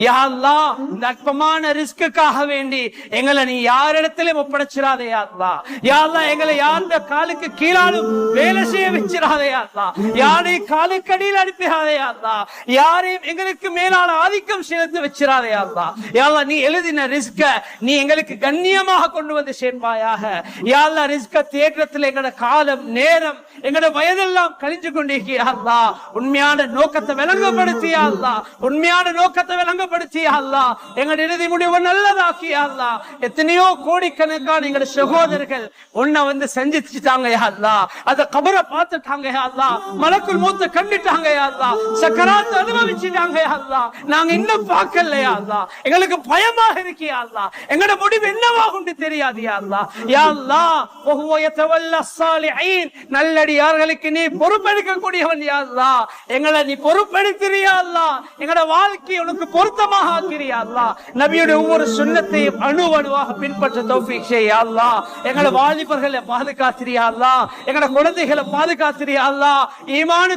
யா அல்லாஹ், இந்த அற்பமான ரிஸ்க்குக்காக வேண்டி எங்களை நீ யாரிடத்திலும் ஒப்படைச்சிடாதே யா அல்லாஹ். யா அல்லாஹ், எங்களை யாருடைய காலுக்கு கீழாலும் வேலை செய்ய வச்சிடாதே யா அல்லாஹ். யாரையும் காலுக்கடியில் அனுப்பிடாதே யா அல்லாஹ். யாரையும் எங்களுக்கு மேலான ஆதிக்கம் செலுத்த வச்சிடாதே யா அல்லாஹ். யா அல்லாஹ், நீ எழுதின ரிஸ்க நீ எங்களுக்கு கண்ணியமாக கொண்டு வந்து சேர்ப்பாயாக. யா அல்லாஹ், ரிஸ்க தேற்றத்தில் எங்களோட காலம் நேரம் எங்களோட வயதெல்லாம் கழிஞ்சு கொண்டிருக்கியா அல்லாஹ். உண்மையான நோக்கத்தை விளங்கப்படுத்தியா அல்லாஹ். உண்மையான நோக்கத்தை விளங்கப்படுத்தியா அல்லாஹ். எங்களோட இறுதி முடிவு நல்லதாக்கியா அல்லாஹ். எத்தனையோ கோடிக்கணக்கான எங்களோட சகோதரர்கள் உன்னை வந்து செஞ்சுட்டாங்க யா அல்லாஹ். அத கபரை பார்த்துட்டாங்க யா அல்லாஹ். மலக்குல் மௌத்தை கண்டுட்டாங்க யா அல்லாஹ். சக்கராத்தை அனுபவிச்சுட்டாங்க யா அல்லாஹ். நாங்க இன்னும் பார்க்கல யா அல்லாஹ். எங்களுக்கு பயமாக இருக்கியா அல்லாஹ். எங்களோட முடிவு என்னவாகும் தெரியாது யா அல்லாஹ். யா அல்லாஹ், வஹுவ யதவல்லா ஸாலிஹீன், நல்லடியார்களுக்கு நீ பொறுப்பெடுக்கக்கூடியவன் யா அல்லாஹ். எங்களை நீ பொறுப்பெடுக்கிறியா அல்லாஹ். எங்களோட வாழ்க்கையை உனக்கு பொருத்தமாக ஆக்கிறியா அல்லாஹ். நபியுடைய ஒவ்வொரு சுன்னத்தையும் அணுவணுவாக பின்பற்ற தௌஃபீக் செய் யா அல்லாஹ். எங்களோட வாலிபர்களை பாதுகாத்திரியா அல்லாஹ். எங்களோட குழந்தைகளை பாதுகாத்திரியா அல்லாஹ். ஈமான்